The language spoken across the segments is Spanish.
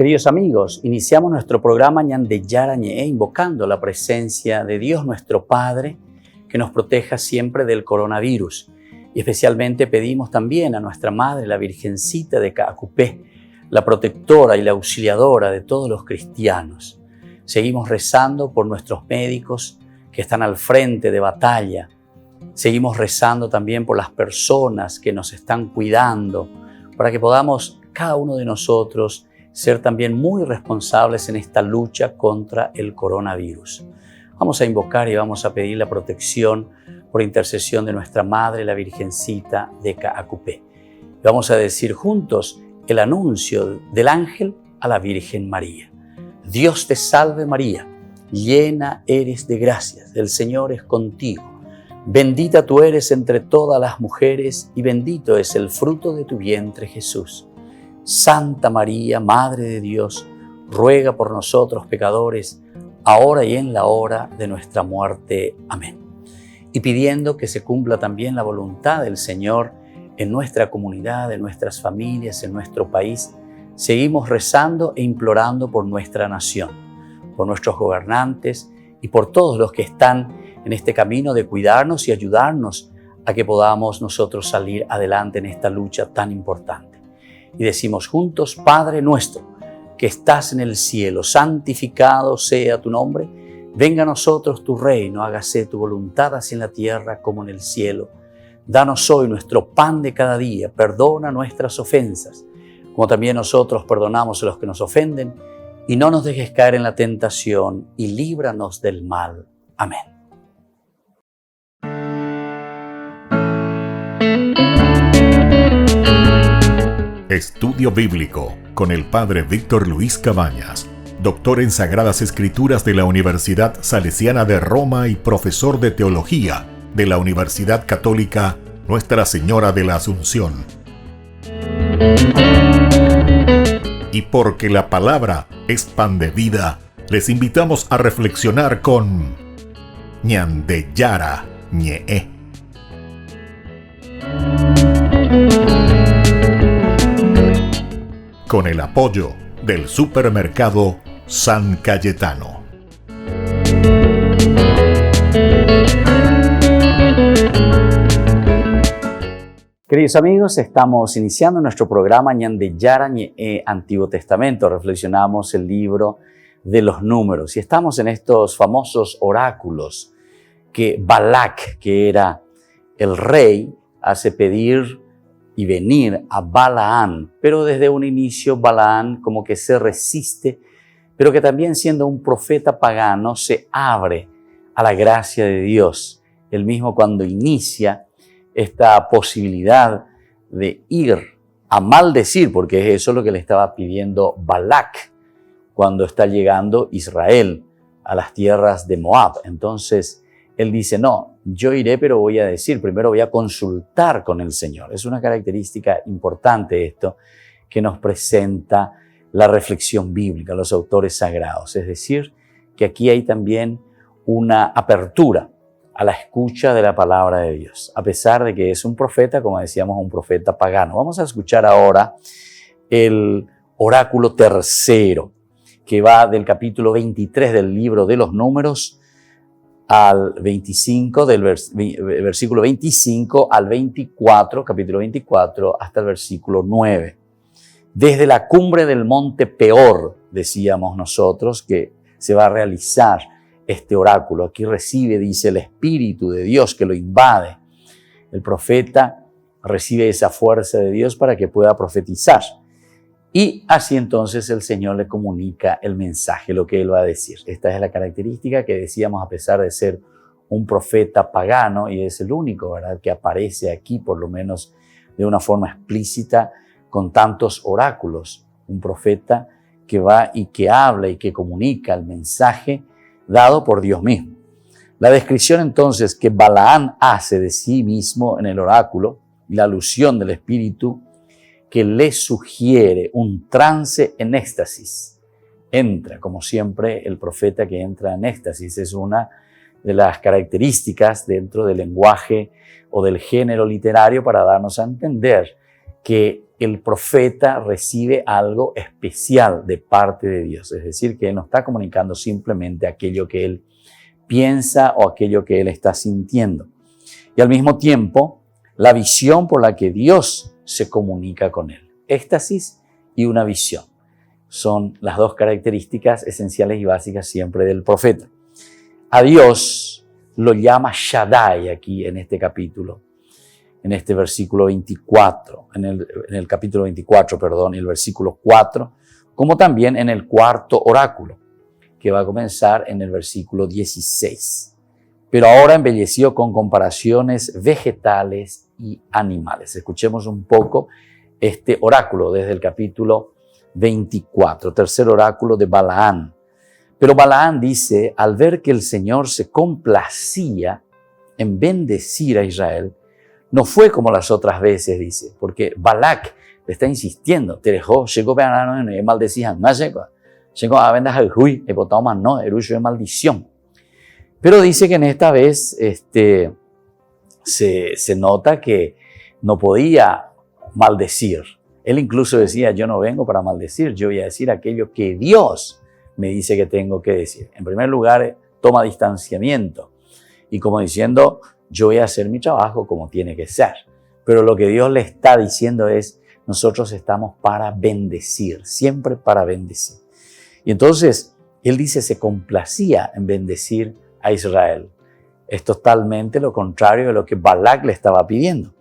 Queridos amigos, iniciamos nuestro programa Ñande Yarañe, invocando la presencia de Dios nuestro Padre, que nos proteja siempre del coronavirus. Y especialmente pedimos también a nuestra Madre, la Virgencita de Caacupé, la protectora y la auxiliadora de todos los cristianos. Seguimos rezando por nuestros médicos que están al frente de batalla. Seguimos rezando también por las personas que nos están cuidando, para que podamos, cada uno de nosotros, ser también muy responsables en esta lucha contra el coronavirus. Vamos a invocar y vamos a pedir la protección por intercesión de nuestra Madre, la Virgencita de Caacupé. Vamos a decir juntos el anuncio del ángel a la Virgen María. Dios te salve María, llena eres de gracias, el Señor es contigo. Bendita tú eres entre todas las mujeres y bendito es el fruto de tu vientre Jesús. Santa María, Madre de Dios, ruega por nosotros pecadores, ahora y en la hora de nuestra muerte. Amén. Y pidiendo que se cumpla también la voluntad del Señor en nuestra comunidad, en nuestras familias, en nuestro país, seguimos rezando e implorando por nuestra nación, por nuestros gobernantes y por todos los que están en este camino de cuidarnos y ayudarnos a que podamos nosotros salir adelante en esta lucha tan importante. Y decimos juntos, Padre nuestro, que estás en el cielo, santificado sea tu nombre. Venga a nosotros tu reino, hágase tu voluntad así en la tierra como en el cielo. Danos hoy nuestro pan de cada día, perdona nuestras ofensas, como también nosotros perdonamos a los que nos ofenden, y no nos dejes caer en la tentación, y líbranos del mal. Amén. Estudio Bíblico con el Padre Víctor Luis Cabañas, doctor en Sagradas Escrituras de la Universidad Salesiana de Roma y profesor de Teología de la Universidad Católica Nuestra Señora de la Asunción. Y porque la palabra es pan de vida, les invitamos a reflexionar con Ñande Yarañe. Con el apoyo del supermercado San Cayetano. Queridos amigos, estamos iniciando nuestro programa Ñande Yarañe, Antiguo Testamento. Reflexionamos el libro de los números y estamos en estos famosos oráculos que Balac, que era el rey, hace pedir y venir a Balaán, pero desde un inicio Balaán como que se resiste, pero que también siendo un profeta pagano se abre a la gracia de Dios. Él mismo cuando inicia esta posibilidad de ir a maldecir, porque es eso lo que le estaba pidiendo Balac cuando está llegando Israel a las tierras de Moab. Entonces él dice, no, yo iré, pero voy a decir, primero voy a consultar con el Señor. Es una característica importante esto que nos presenta la reflexión bíblica, los autores sagrados. Es decir, que aquí hay también una apertura a la escucha de la palabra de Dios, a pesar de que es un profeta, como decíamos, un profeta pagano. Vamos a escuchar ahora el oráculo tercero, que va del capítulo 23 del libro de los números al 25, del versículo 25 al 24, capítulo 24, hasta el versículo 9. Desde la cumbre del monte Peor, decíamos nosotros, que se va a realizar este oráculo. Aquí recibe, dice, el Espíritu de Dios que lo invade. El profeta recibe esa fuerza de Dios para que pueda profetizar. Y así entonces el Señor le comunica el mensaje, lo que Él va a decir. Esta es la característica que decíamos, a pesar de ser un profeta pagano, y es el único, ¿verdad?, que aparece aquí, por lo menos de una forma explícita, con tantos oráculos. Un profeta que va y que habla y que comunica el mensaje dado por Dios mismo. La descripción entonces que Balaán hace de sí mismo en el oráculo, y la alusión del Espíritu que le sugiere un trance en éxtasis. Entra, como siempre, el profeta que entra en éxtasis. Es una de las características dentro del lenguaje o del género literario para darnos a entender que el profeta recibe algo especial de parte de Dios. Es decir, que él no está comunicando simplemente aquello que él piensa o aquello que él está sintiendo. Y al mismo tiempo, la visión por la que Dios se comunica con él. Éxtasis y una visión. Son las dos características esenciales y básicas siempre del profeta. A Dios lo llama Shaddai aquí en este capítulo, en este versículo 24, en el capítulo 24, perdón, el versículo 4, como también en el cuarto oráculo, que va a comenzar en el versículo 16. Pero ahora embellecido con comparaciones vegetales y animales. Escuchemos un poco este oráculo desde el capítulo 24, tercer oráculo de Balaán. Pero Balaán dice, al ver que el Señor se complacía en bendecir a Israel, no fue como las otras veces, dice, porque Balac le está insistiendo, te dejó, llegó a maldecían, no llegó a vender huy, y botamos no, erullo de maldición. Pero dice que en esta vez se nota que no podía maldecir. Él incluso decía, yo no vengo para maldecir, yo voy a decir aquello que Dios me dice que tengo que decir. En primer lugar, toma distanciamiento y como diciendo, yo voy a hacer mi trabajo como tiene que ser. Pero lo que Dios le está diciendo es, nosotros estamos para bendecir, siempre para bendecir. Y entonces, él dice, se complacía en bendecir a Israel. Es totalmente lo contrario de lo que Balac le estaba pidiendo.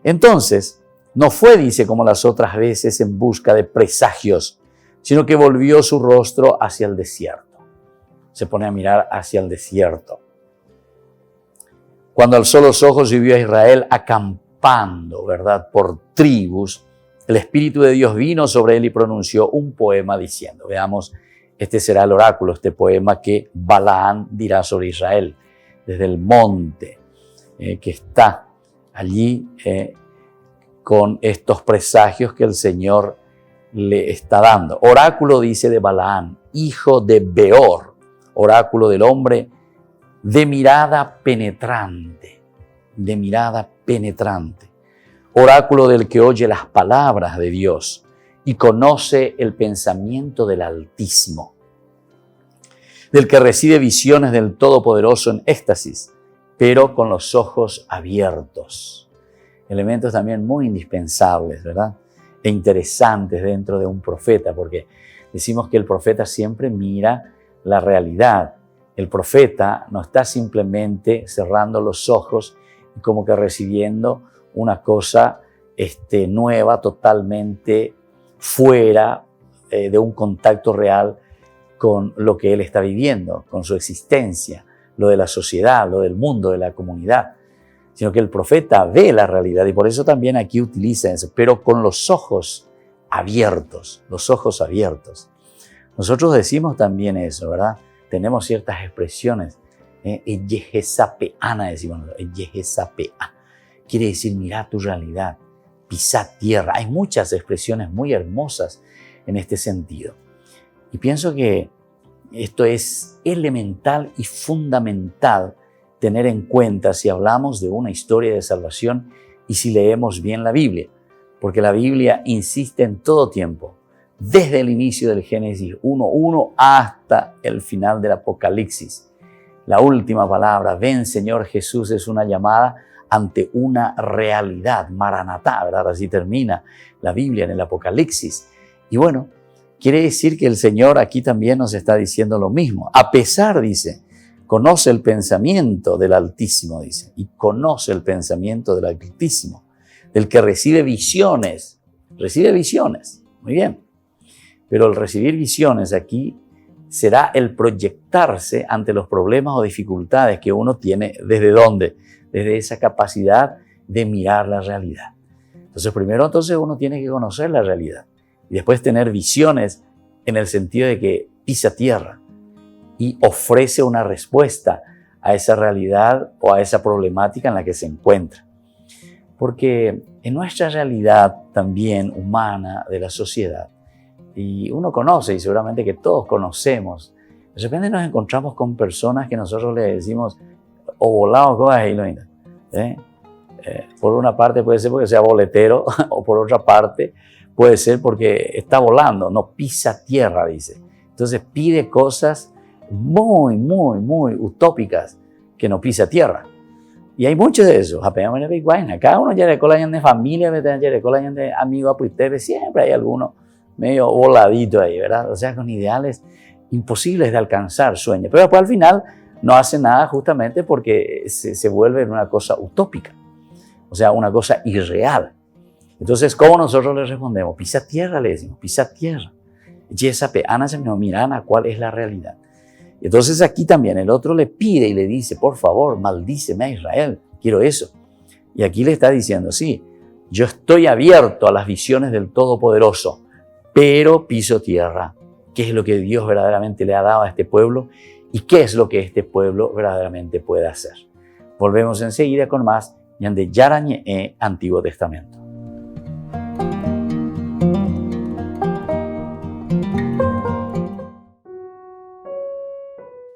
Entonces, no fue, dice, como las otras veces en busca de presagios, sino que volvió su rostro hacia el desierto. Se pone a mirar hacia el desierto. Cuando alzó los ojos y vio a Israel acampando, ¿verdad?, por tribus, el Espíritu de Dios vino sobre él y pronunció un poema diciendo, veamos, este será el oráculo, este poema que Balaán dirá sobre Israel, desde el monte que está allí con estos presagios que el Señor le está dando. Oráculo, dice, de Balaán, hijo de Beor, oráculo del hombre de mirada penetrante, de mirada penetrante. Oráculo del que oye las palabras de Dios y conoce el pensamiento del Altísimo, del que recibe visiones del Todopoderoso en éxtasis, pero con los ojos abiertos. Elementos también muy indispensables, ¿verdad? E interesantes dentro de un profeta, porque decimos que el profeta siempre mira la realidad. El profeta no está simplemente cerrando los ojos y como que recibiendo una cosa nueva, totalmente fuera de un contacto real con lo que él está viviendo, con su existencia, lo de la sociedad, lo del mundo, de la comunidad, sino que el profeta ve la realidad y por eso también aquí utiliza eso, pero con los ojos abiertos, los ojos abiertos. Nosotros decimos también eso, ¿verdad? Tenemos ciertas expresiones, Yehesapeana decimos, Yehesapea. Quiere decir, mira tu realidad, pisa tierra. Hay muchas expresiones muy hermosas en este sentido. Y pienso que esto es elemental y fundamental tener en cuenta si hablamos de una historia de salvación y si leemos bien la Biblia. Porque la Biblia insiste en todo tiempo, desde el inicio del Génesis 1:1 hasta el final del Apocalipsis. La última palabra, ven Señor Jesús, es una llamada ante una realidad, Maranatá, ¿verdad? Así termina la Biblia en el Apocalipsis. Y bueno, quiere decir que el Señor aquí también nos está diciendo lo mismo. A pesar, dice, conoce el pensamiento del Altísimo, dice, y conoce el pensamiento del Altísimo, del que recibe visiones. Recibe visiones, muy bien. Pero el recibir visiones aquí será el proyectarse ante los problemas o dificultades que uno tiene. ¿Desde dónde? Desde esa capacidad de mirar la realidad. Entonces, primero uno tiene que conocer la realidad y después tener visiones en el sentido de que pisa tierra y ofrece una respuesta a esa realidad o a esa problemática en la que se encuentra. Porque en nuestra realidad también humana de la sociedad, y uno conoce y seguramente que todos conocemos, de repente nos encontramos con personas que nosotros le decimos o volado cosas y lo Por una parte puede ser porque sea boletero o por otra parte puede ser porque está volando, no pisa tierra, dice. Entonces pide cosas muy, muy, muy utópicas que no pisa tierra. Y hay muchos de esos. Cada uno ya recola de familia, ya recola de amigos, pues siempre hay alguno medio voladito ahí, ¿verdad? O sea, con ideales imposibles de alcanzar, sueños. Pero después al final no hace nada justamente porque se vuelve una cosa utópica. O sea, una cosa irreal. Entonces, ¿cómo nosotros le respondemos? Pisa tierra, le decimos, pisa tierra. Mira, ¿cuál es la realidad? Entonces aquí también el otro le pide y le dice, por favor, maldíceme a Israel, quiero eso. Y aquí le está diciendo, sí, yo estoy abierto a las visiones del Todopoderoso, pero piso tierra. ¿Qué es lo que Dios verdaderamente le ha dado a este pueblo? ¿Y qué es lo que este pueblo verdaderamente puede hacer? Volvemos enseguida con más de Yarañe Antiguo Testamento.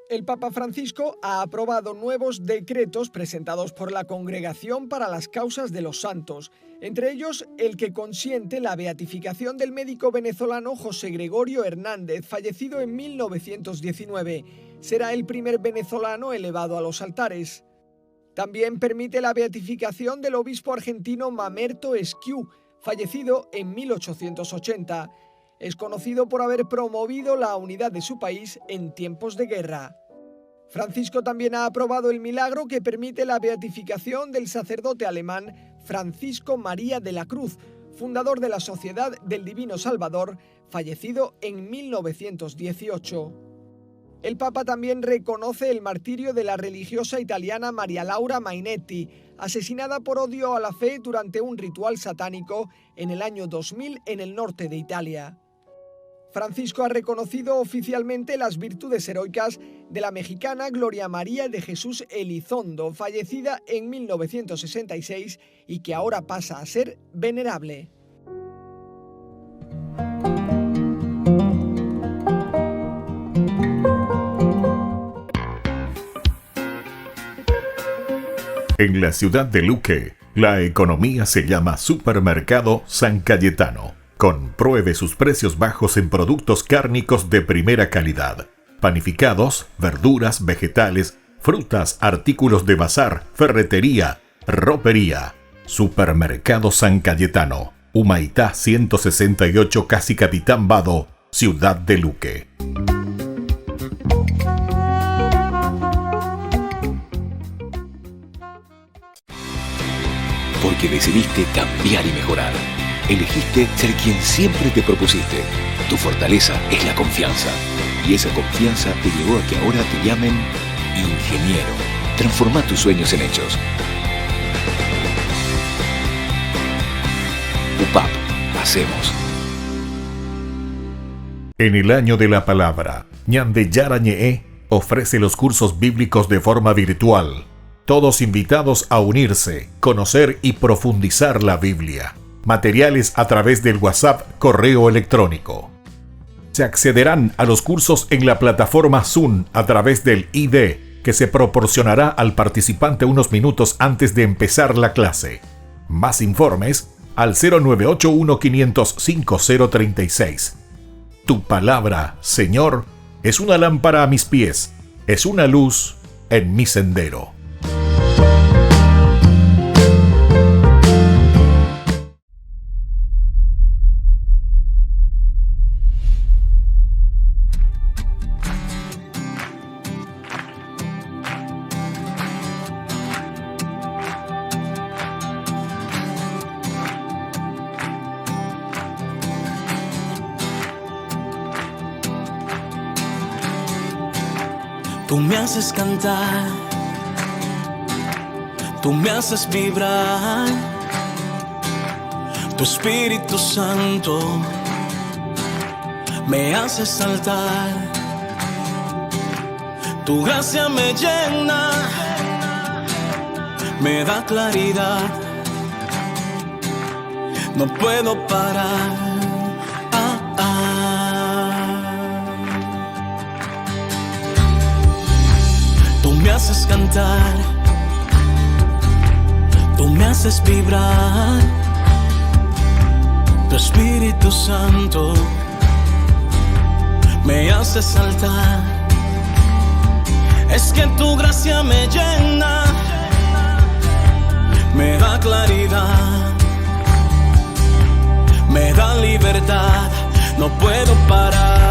El Papa Francisco ha aprobado nuevos decretos presentados por la Congregación para las Causas de los Santos, entre ellos el que consiente la beatificación del médico venezolano José Gregorio Hernández, fallecido en 1919. Será el primer venezolano elevado a los altares. También permite la beatificación del obispo argentino Mamerto Esquiú, fallecido en 1880. Es conocido por haber promovido la unidad de su país en tiempos de guerra. Francisco también ha aprobado el milagro que permite la beatificación del sacerdote alemán Francisco María de la Cruz, fundador de la Sociedad del Divino Salvador, fallecido en 1918. El Papa también reconoce el martirio de la religiosa italiana María Laura Mainetti, asesinada por odio a la fe durante un ritual satánico en el año 2000 en el norte de Italia. Francisco ha reconocido oficialmente las virtudes heroicas de la mexicana Gloria María de Jesús Elizondo, fallecida en 1966 y que ahora pasa a ser venerable. En la ciudad de Luque, la economía se llama Supermercado San Cayetano. Compruebe sus precios bajos en productos cárnicos de primera calidad. Panificados, verduras, vegetales, frutas, artículos de bazar, ferretería, ropería. Supermercado San Cayetano. Humaitá 168, Casi Capitán Vado, Ciudad de Luque. Porque decidiste cambiar y mejorar. Elegiste ser quien siempre te propusiste. Tu fortaleza es la confianza. Y esa confianza te llevó a que ahora te llamen ingeniero. Transforma tus sueños en hechos. UPAP. Hacemos. En el año de la palabra, Ñande Yarañe ofrece los cursos bíblicos de forma virtual. Todos invitados a unirse, conocer y profundizar la Biblia. Materiales a través del WhatsApp, correo electrónico. Se accederán a los cursos en la plataforma Zoom a través del ID, que se proporcionará al participante unos minutos antes de empezar la clase. Más informes al 0981-500-5036. Tu palabra, Señor, es una lámpara a mis pies, es una luz en mi sendero. Tú me haces cantar, tú me haces vibrar, tu Espíritu Santo me hace saltar, tu gracia me llena, me da claridad, no puedo parar. Tú me haces cantar, Tú me haces vibrar, tu Espíritu Santo me hace saltar. Es que tu gracia me llena, me da claridad, me da libertad, no puedo parar.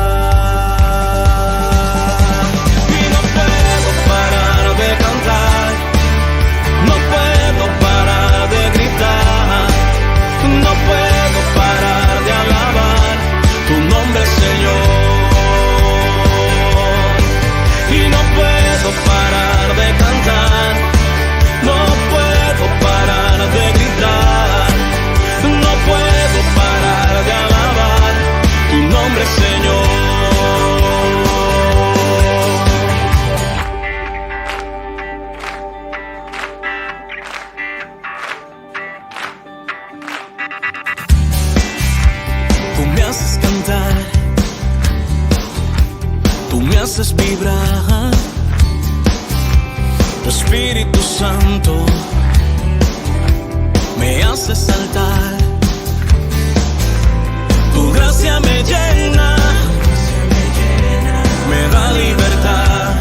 Y no puedo parar de cantar, no puedo parar de gritar, no puedo parar de alabar tu nombre, Señor. Y no puedo parar de cantar, no puedo parar de gritar, no puedo parar de alabar tu nombre, Señor. Tú me haces cantar, tú me haces vibrar, tu Espíritu Santo me hace saltar. Tu gracia me llena, me da libertad,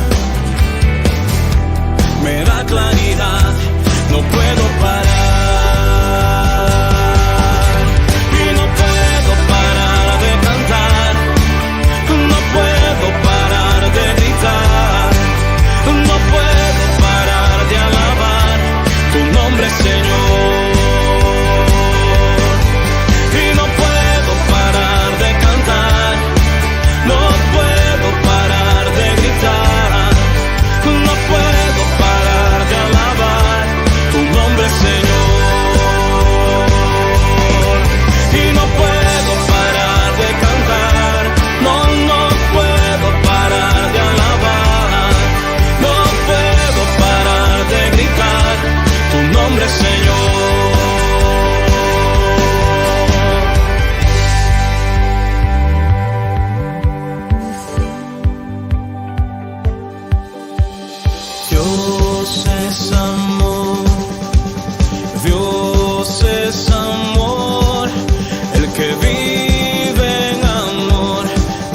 me da claridad, no puedo parar. Y no puedo parar de cantar, no puedo parar de gritar, no puedo parar de alabar tu nombre, Señor. Y no puedo parar de cantar, no puedo parar de gritar, no puedo parar de alabar tu nombre, Señor. Y no puedo parar de cantar, no puedo parar de alabar, no puedo parar de gritar tu nombre, Señor. Dios es amor, Dios es amor, el que vive en amor,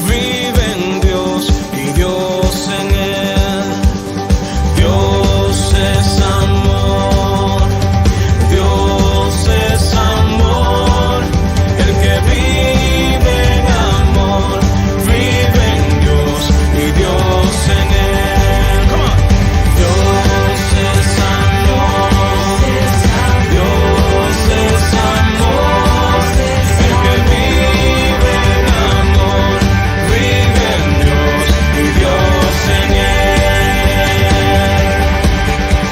vive en Dios y Dios en él. Dios es amor, Dios es amor, el que vive en amor, vive en Dios y Dios en él. Come on. Dios es amor, Dios es amor, el que vive en amor, vive en Dios y Dios en él.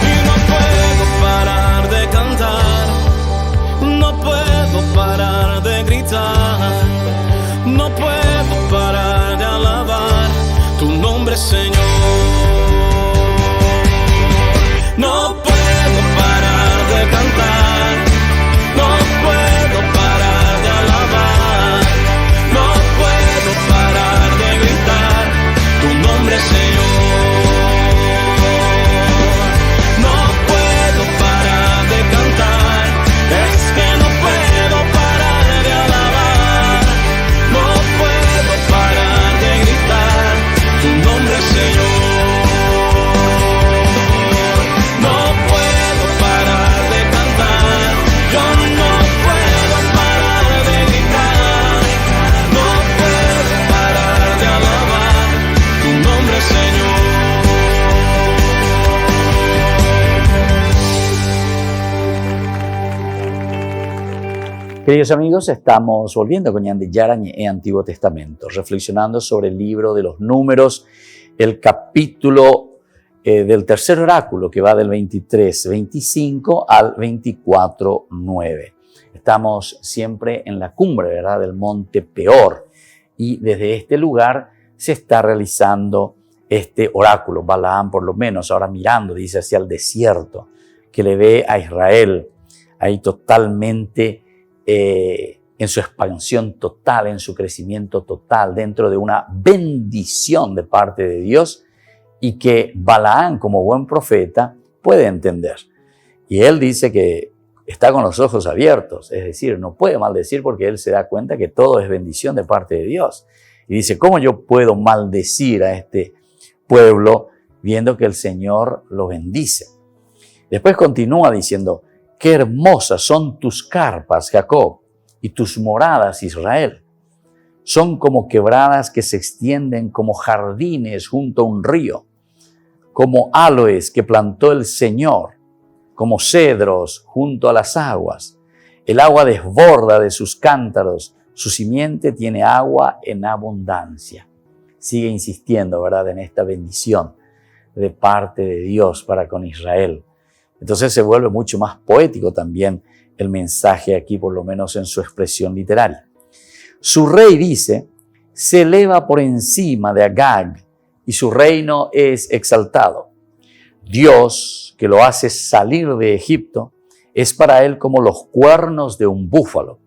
Y no puedo parar de cantar, no puedo parar de gritar, no puedo parar de alabar tu nombre, Señor. No puedo parar de cantar, no puedo parar de alabar, no puedo parar de gritar tu nombre, Señor. No puedo parar de cantar, es que no puedo parar de alabar, no puedo parar de gritar tu nombre, Señor. No puedo parar de cantar, yo no puedo parar de gritar, no puedo parar de alabar tu nombre, Señor. Queridos amigos, estamos volviendo con Ñan de Yarañe e Antiguo Testamento, reflexionando sobre el libro de los Números, el capítulo del tercer oráculo que va del 23:25 al 24:9. Estamos siempre en la cumbre, ¿verdad?, del monte Peor, y desde este lugar se está realizando este oráculo. Balaam, por lo menos, ahora mirando, dice, hacia el desierto, que le ve a Israel ahí totalmente en su expansión total, en su crecimiento total, dentro de una bendición de parte de Dios, y que Balaam, como buen profeta, puede entender. Y él dice que está con los ojos abiertos, es decir, no puede maldecir porque él se da cuenta que todo es bendición de parte de Dios. Y dice, ¿cómo yo puedo maldecir a este pueblo viendo que el Señor lo bendice? Después continúa diciendo, qué hermosas son tus carpas, Jacob, y tus moradas, Israel. Son como quebradas que se extienden como jardines junto a un río, como aloes que plantó el Señor, como cedros junto a las aguas. El agua desborda de sus cántaros, su simiente tiene agua en abundancia. Sigue insistiendo, ¿verdad?, en esta bendición de parte de Dios para con Israel. Entonces se vuelve mucho más poético también el mensaje aquí, por lo menos en su expresión literaria. Su rey, dice, se eleva por encima de Agag y su reino es exaltado. Dios, que lo hace salir de Egipto, es para él como los cuernos de un búfalo.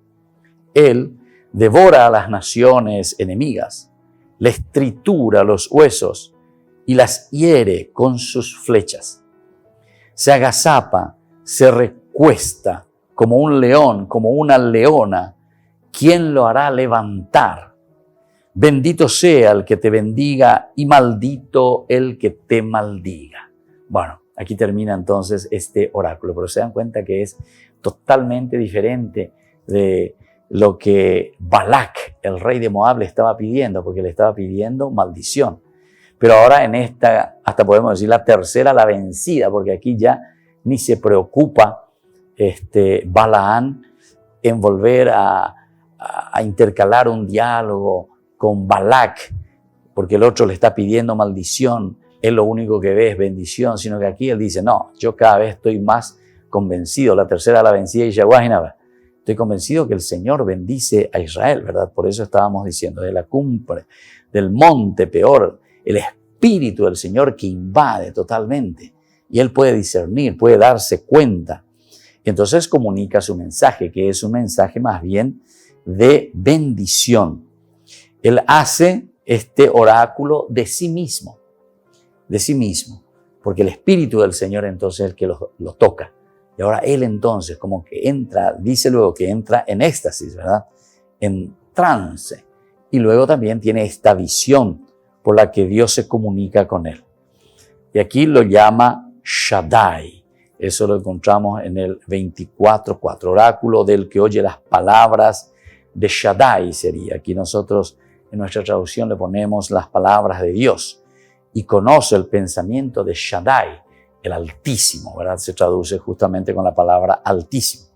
Él devora a las naciones enemigas, les tritura los huesos y las hiere con sus flechas. Se agazapa, se recuesta como un león, como una leona. ¿Quién lo hará levantar? Bendito sea el que te bendiga y maldito el que te maldiga. Bueno, aquí termina entonces este oráculo, pero se dan cuenta que es totalmente diferente de lo que Balac, el rey de Moab, le estaba pidiendo, porque le estaba pidiendo maldición. Pero ahora en esta, hasta podemos decir la tercera, la vencida, porque aquí ya ni se preocupa Balaán en volver a intercalar un diálogo con Balac, porque el otro le está pidiendo maldición, él lo único que ve es bendición, sino que aquí él dice, no, yo cada vez estoy más convencido, la tercera la vencida y Yaguajinaba, estoy convencido que el Señor bendice a Israel, ¿verdad? Por eso estábamos diciendo, de la cumbre, del monte Peor, el Espíritu del Señor que invade totalmente, y él puede discernir, puede darse cuenta, y entonces comunica su mensaje, que es un mensaje más bien de bendición. Él hace este oráculo de sí mismo, porque el Espíritu del Señor entonces es el que lo toca. Y ahora él entonces como que entra, dice luego que entra en éxtasis, ¿verdad? En trance. Y luego también tiene esta visión por la que Dios se comunica con él. Y aquí lo llama Shaddai. Eso lo encontramos en el 24:4. Oráculo del que oye las palabras de Shaddai sería. Aquí nosotros en nuestra traducción le ponemos las palabras de Dios y conoce el pensamiento de Shaddai, el Altísimo, ¿verdad? Se traduce justamente con la palabra Altísimo.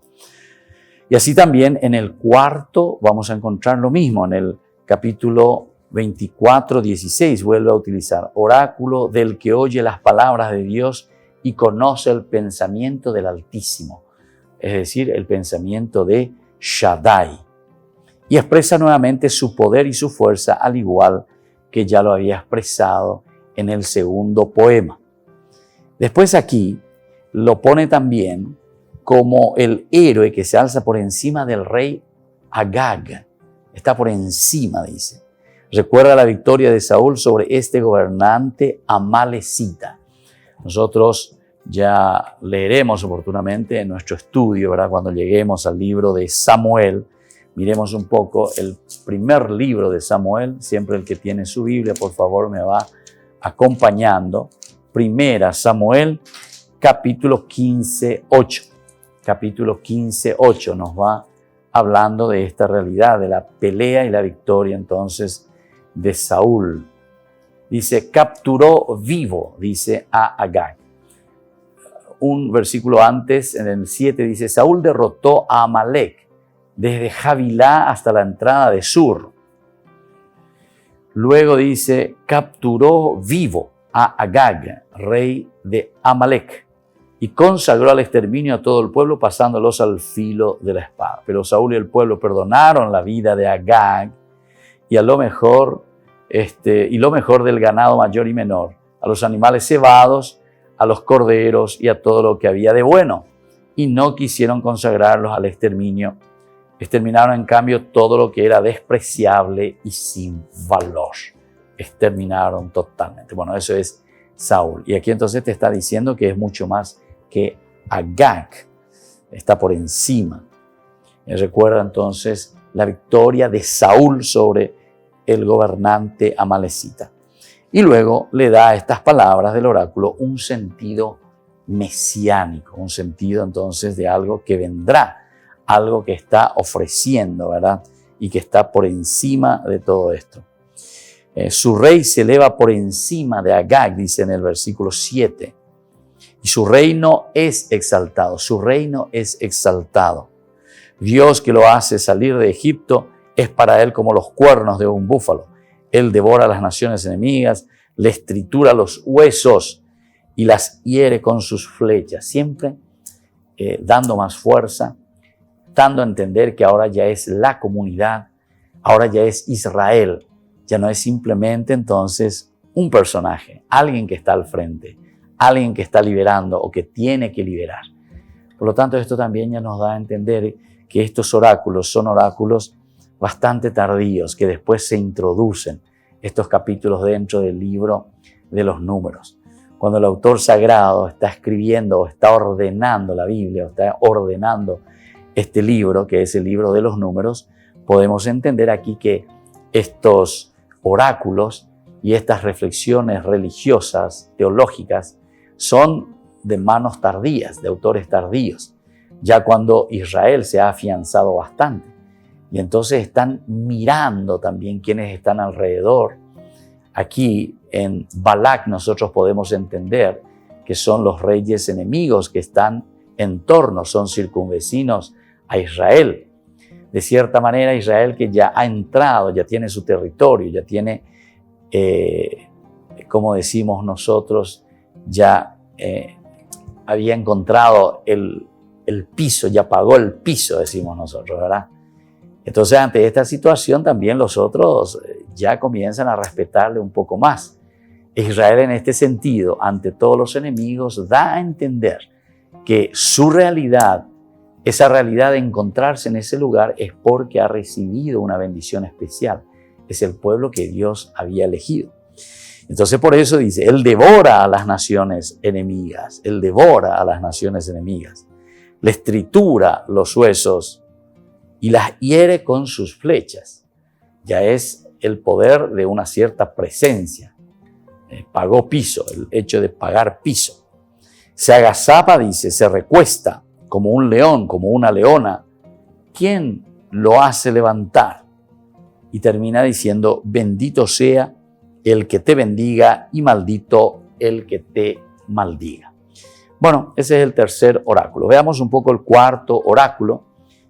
Y así también en el cuarto vamos a encontrar lo mismo, en el capítulo 24:16 vuelve a utilizar oráculo del que oye las palabras de Dios y conoce el pensamiento del Altísimo, es decir, el pensamiento de Shaddai. Y expresa nuevamente su poder y su fuerza, al igual que ya lo había expresado en el segundo poema. Después aquí lo pone también como el héroe que se alza por encima del rey Agag. Está por encima, dice. Recuerda la victoria de Saúl sobre este gobernante amalecita. Nosotros ya leeremos oportunamente en nuestro estudio, ¿verdad? Cuando lleguemos al libro de Samuel, miremos un poco el primer libro de Samuel. Siempre el que tiene su Biblia, por favor, me va acompañando. Primera Samuel, capítulo 15:8. Capítulo 15:8 nos va hablando de esta realidad, de la pelea y la victoria entonces de Saúl. Dice, capturó vivo, dice a Agag. Un versículo antes, en el 7, dice, Saúl derrotó a Amalek desde Javilá hasta la entrada de Sur. Luego dice, capturó vivo a Agag, rey de Amalek, y consagró al exterminio a todo el pueblo, pasándolos al filo de la espada. Pero Saúl y el pueblo perdonaron la vida de Agag y lo mejor del ganado mayor y menor, a los animales cebados, a los corderos y a todo lo que había de bueno, y no quisieron consagrarlos al exterminio. Exterminaron en cambio todo lo que era despreciable y sin valor. Exterminaron totalmente. Bueno, eso es Saúl. Y aquí entonces te está diciendo que es mucho más que Agag está por encima. Recuerda entonces la victoria de Saúl sobre el gobernante amalecita. Y luego le da a estas palabras del oráculo un sentido mesiánico, un sentido entonces de algo que vendrá, algo que está ofreciendo, ¿verdad? Y que está por encima de todo esto. Su rey se eleva por encima de Agag, dice en el versículo 7. Y su reino es exaltado, su reino es exaltado. Dios que lo hace salir de Egipto es para él como los cuernos de un búfalo. Él devora a las naciones enemigas, les tritura los huesos y las hiere con sus flechas, siempre dando más fuerza, dando a entender que ahora ya es la comunidad, ahora ya es Israel, ya no es simplemente entonces un personaje, alguien que está al frente, alguien que está liberando o que tiene que liberar. Por lo tanto, esto también ya nos da a entender que estos oráculos son oráculos bastante tardíos, que después se introducen estos capítulos dentro del libro de los números. Cuando el autor sagrado está escribiendo o está ordenando la Biblia, o está ordenando este libro, que es el libro de los números, podemos entender aquí que estos oráculos y estas reflexiones religiosas, teológicas, son de manos tardías, de autores tardíos, ya cuando Israel se ha afianzado bastante. Y entonces están mirando también quienes están alrededor. Aquí en Balac nosotros podemos entender que son los reyes enemigos que están en torno, son circunvecinos a Israel. De cierta manera, Israel que ya ha entrado, ya tiene su territorio, ya tiene, como decimos nosotros, ya había encontrado el piso, ya pagó el piso, decimos nosotros, ¿verdad? Entonces, ante esta situación también los otros ya comienzan a respetarle un poco más. Israel en este sentido, ante todos los enemigos, da a entender que su realidad, esa realidad de encontrarse en ese lugar es porque ha recibido una bendición especial. Es el pueblo que Dios había elegido. Entonces por eso dice, Él devora a las naciones enemigas, Él devora a las naciones enemigas, les tritura los huesos y las hiere con sus flechas. Ya es el poder de una cierta presencia. Pagó piso, el hecho de pagar piso. Se agazapa, dice, se recuesta como un león, como una leona. ¿Quién lo hace levantar? Y termina diciendo, bendito sea el que te bendiga y maldito el que te maldiga. Bueno, ese es el tercer oráculo. Veamos un poco el cuarto oráculo,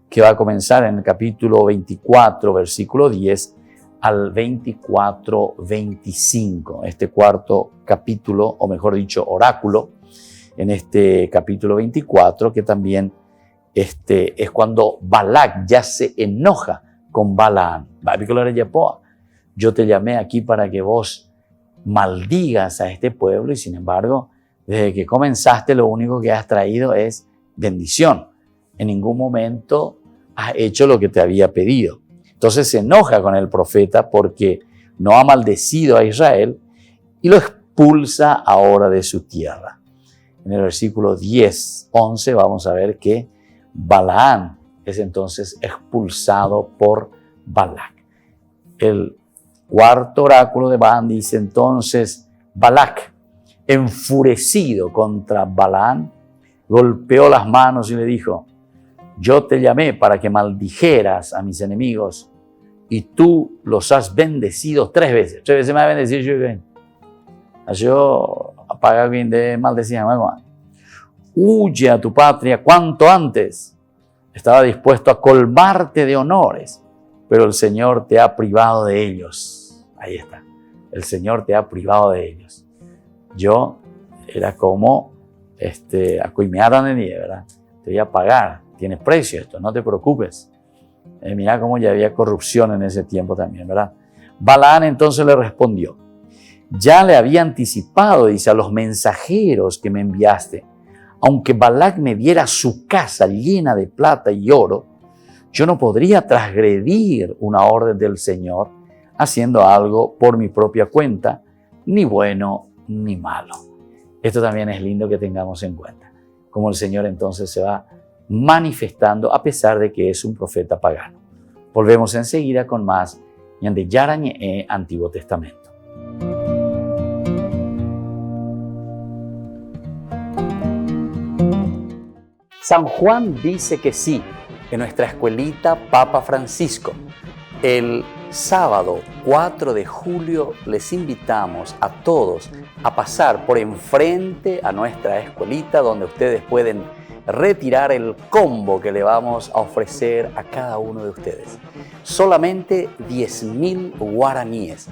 que va a comenzar en el capítulo 24, versículo 10 al 24, 25. Este cuarto capítulo, o mejor dicho, oráculo, en este capítulo 24, que también es cuando Balac ya se enoja con Balaam. Yo te llamé aquí para que vos maldigas a este pueblo y sin embargo, desde que comenzaste lo único que has traído es bendición. En ningún momento has hecho lo que te había pedido. Entonces se enoja con el profeta porque no ha maldecido a Israel y lo expulsa ahora de su tierra. En el versículo 10, 11 vamos a ver que Balaam es entonces expulsado por Balac. El cuarto oráculo de Balaam dice entonces, Balac, enfurecido contra Balaam, golpeó las manos y le dijo, yo te llamé para que maldijeras a mis enemigos y tú los has bendecido 3 veces. 3 veces me has bendecido yo apaga bien de maldecir. Huye a tu patria cuanto antes. Estaba dispuesto a colmarte de honores, pero el Señor te ha privado de ellos. Ahí está. El Señor te ha privado de ellos. Yo era como acoimearon de nieve, ¿verdad? Te voy a pagar. Tiene precio esto, no te preocupes. Mira cómo ya había corrupción en ese tiempo también, ¿verdad? Balaam entonces le respondió, ya le había anticipado, dice, a los mensajeros que me enviaste, aunque Balac me diera su casa llena de plata y oro, yo no podría transgredir una orden del Señor haciendo algo por mi propia cuenta, ni bueno ni malo. Esto también es lindo que tengamos en cuenta. cómo el Señor entonces se va manifestando a pesar de que es un profeta pagano. Volvemos enseguida con más Ñande Yara Ñe'e Antiguo Testamento. San Juan dice que sí, en nuestra escuelita Papa Francisco. El sábado 4 de julio les invitamos a todos a pasar por enfrente a nuestra escuelita donde ustedes pueden retirar el combo que le vamos a ofrecer a cada uno de ustedes. Solamente 10.000 guaraníes.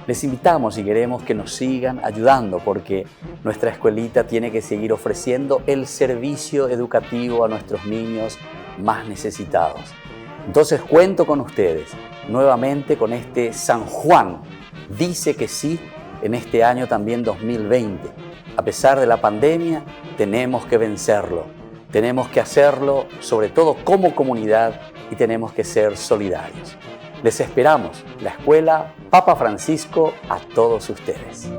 Les invitamos y queremos que nos sigan ayudando porque nuestra escuelita tiene que seguir ofreciendo el servicio educativo a nuestros niños más necesitados. Entonces cuento con ustedes nuevamente con este San Juan. Dice que sí en este año también 2020. A pesar de la pandemia, tenemos que vencerlo. Tenemos que hacerlo sobre todo como comunidad y tenemos que ser solidarios. Les esperamos, la Escuela Papa Francisco, a todos ustedes.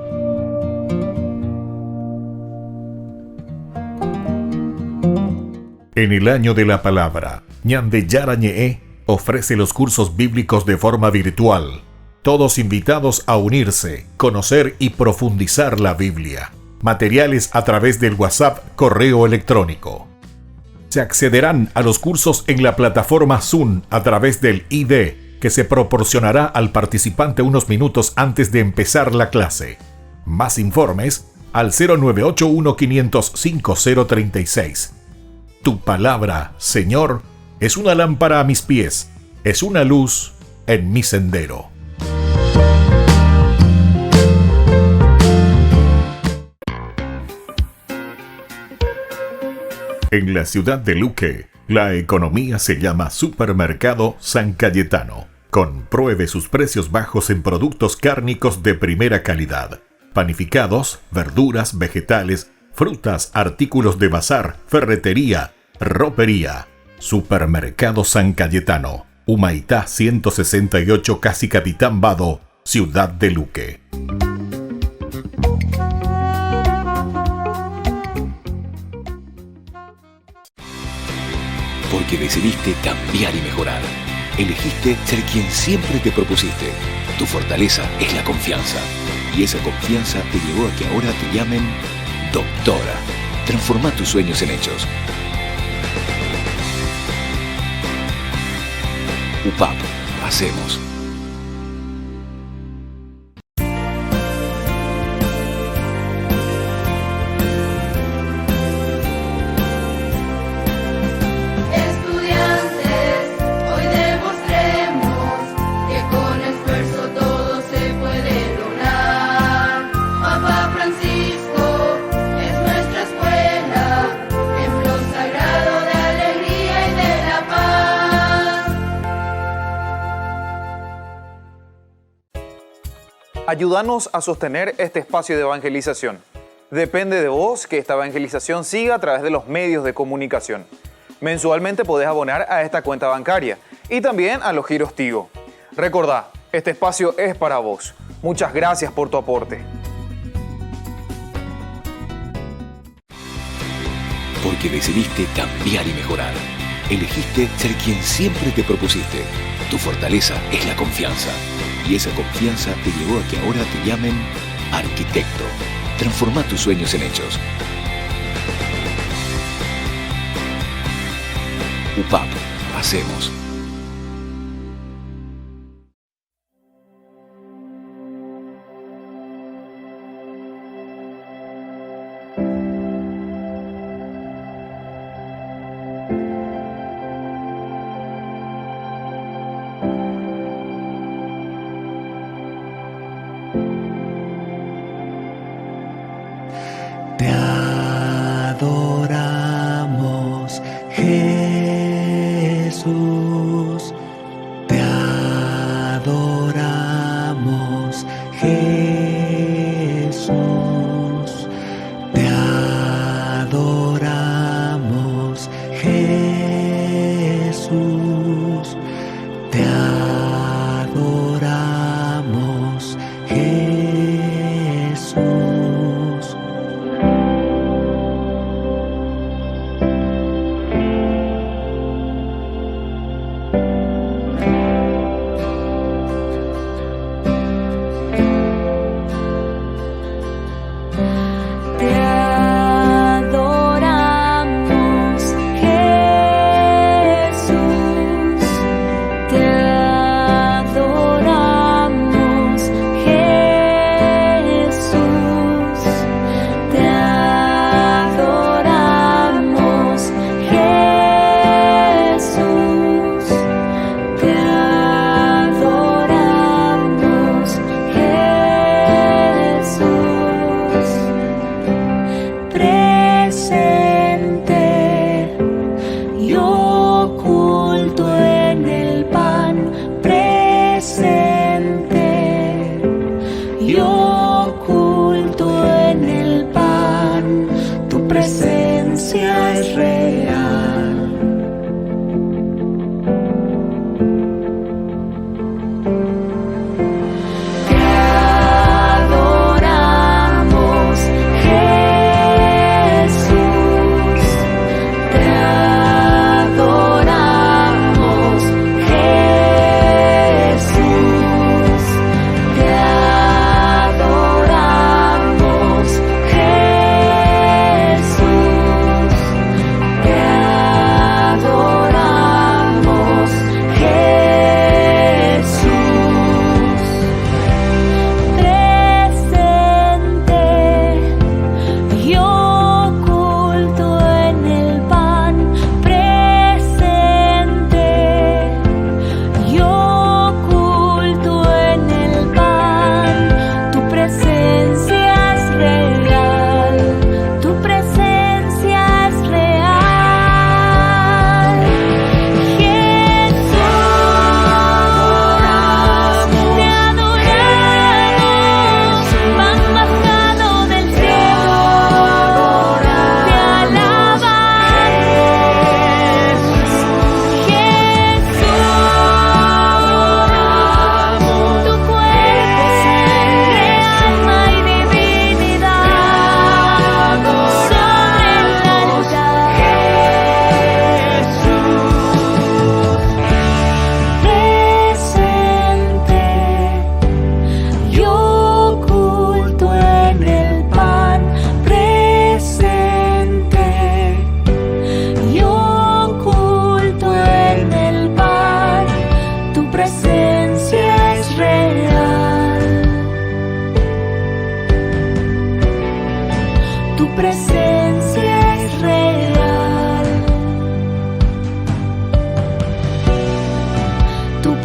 En el año de la palabra, Ñande Yara Ñe'e ofrece los cursos bíblicos de forma virtual. Todos invitados a unirse, conocer y profundizar la Biblia. Materiales a través del WhatsApp, correo electrónico. Se accederán a los cursos en la plataforma Zoom a través del ID que se proporcionará al participante unos minutos antes de empezar la clase. Más informes al 0981-500-5036. Tu palabra, Señor, es una lámpara a mis pies, es una luz en mi sendero. En la ciudad de Luque, la economía se llama Supermercado San Cayetano. Compruebe sus precios bajos en productos cárnicos de primera calidad. Panificados, verduras, vegetales, frutas, artículos de bazar, ferretería, ropería. Supermercado San Cayetano, Humaitá 168, Casi Capitán Vado, Ciudad de Luque. Porque decidiste cambiar y mejorar. Elegiste ser quien siempre te propusiste. Tu fortaleza es la confianza. Y esa confianza te llevó a que ahora te llamen doctora. Transforma tus sueños en hechos. UPAP. Hacemos. Ayúdanos a sostener este espacio de evangelización. Depende de vos que esta evangelización siga a través de los medios de comunicación. Mensualmente podés abonar a esta cuenta bancaria y también a los giros Tigo. Recordá, este espacio es para vos. Muchas gracias por tu aporte. Porque decidiste cambiar y mejorar. Elegiste ser quien siempre te propusiste. Tu fortaleza es la confianza. Y esa confianza te llevó a que ahora te llamen arquitecto. Transforma tus sueños en hechos. UPAP. Hacemos. Te adoramos, Jesús.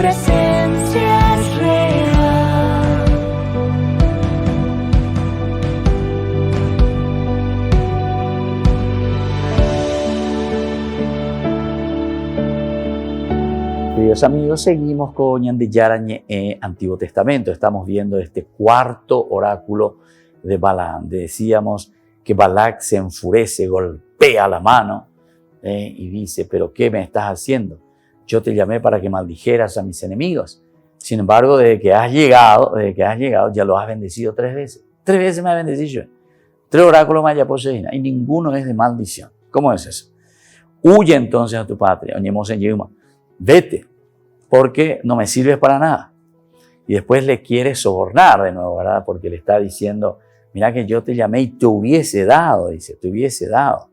presencia es real. Queridos amigos, seguimos con Ñande Yarañe Antiguo Testamento. Estamos viendo este cuarto oráculo de Balaam. Decíamos que Balac se enfurece, golpea la mano y dice, ¿pero qué me estás haciendo? Yo te llamé para que maldijeras a mis enemigos. Sin embargo, desde que has llegado, ya lo has bendecido 3 veces. 3 veces me has bendecido. 3 oráculos me haya poseído y ninguno es de maldición. ¿Cómo es eso? Huye entonces a tu patria. Vete, porque no me sirves para nada. Y después le quiere sobornar de nuevo, ¿verdad? Porque le está diciendo, mira que yo te llamé y te hubiese dado, dice, te hubiese dado,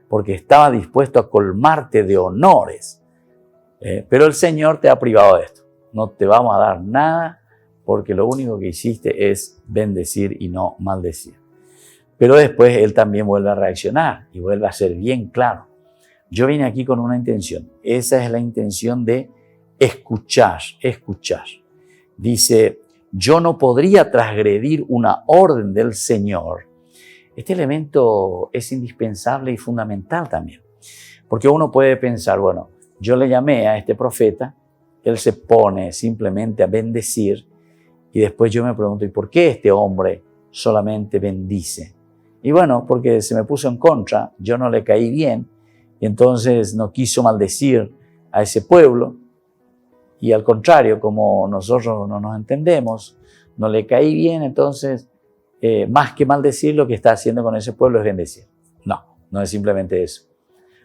porque estaba dispuesto a colmarte de honores. Pero el Señor te ha privado de esto. No te vamos a dar nada porque lo único que hiciste es bendecir y no maldecir. Pero después Él también vuelve a reaccionar y vuelve a ser bien claro. Yo vine aquí con una intención. Esa es la intención de escuchar. Dice, yo no podría transgredir una orden del Señor. Este elemento es indispensable y fundamental también. Porque uno puede pensar, bueno, yo le llamé a este profeta, él se pone simplemente a bendecir y después yo me pregunto, ¿y por qué este hombre solamente bendice? Y bueno, porque se me puso en contra, yo no le caí bien y entonces no quiso maldecir a ese pueblo y al contrario, como nosotros no nos entendemos, no le caí bien, entonces más que maldecir, lo que está haciendo con ese pueblo es bendecir. No es simplemente eso.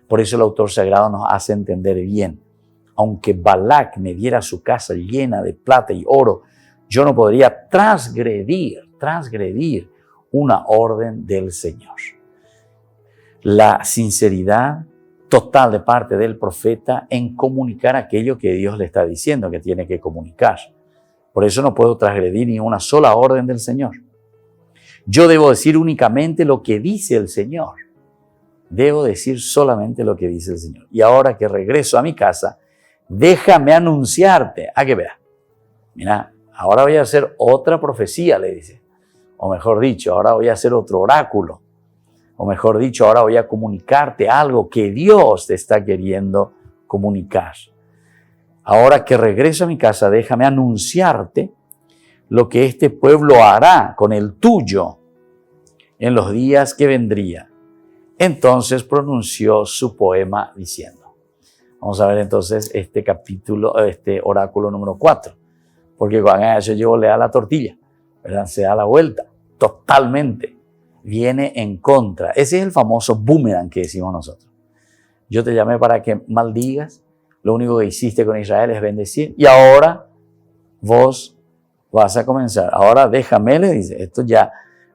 Por eso el autor sagrado nos hace entender bien. Aunque Balac me diera su casa llena de plata y oro, yo no podría transgredir una orden del Señor. La sinceridad total de parte del profeta en comunicar aquello que Dios le está diciendo que tiene que comunicar. Por eso no puedo transgredir ni una sola orden del Señor. Yo debo decir únicamente lo que dice el Señor. Debo decir solamente lo que dice el Señor. Y ahora que regreso a mi casa, déjame anunciarte. A que veas. Mira, ahora voy a hacer otra profecía, le dice. O mejor dicho, ahora voy a hacer otro oráculo. O mejor dicho, ahora voy a comunicarte algo que Dios te está queriendo comunicar. Ahora que regreso a mi casa, déjame anunciarte lo que este pueblo hará con el tuyo en los días que vendrían. Entonces pronunció su poema diciendo. Vamos a ver entonces este oráculo número 4. Porque cuando eso yo le da la tortilla, ¿verdad? Se da la vuelta totalmente. Viene en contra. Ese es el famoso boomerang que decimos nosotros. Yo te llamé para que maldigas. Lo único que hiciste con Israel es bendecir. Y ahora vos vas a comenzar. Ahora déjame, le dice. Esto ya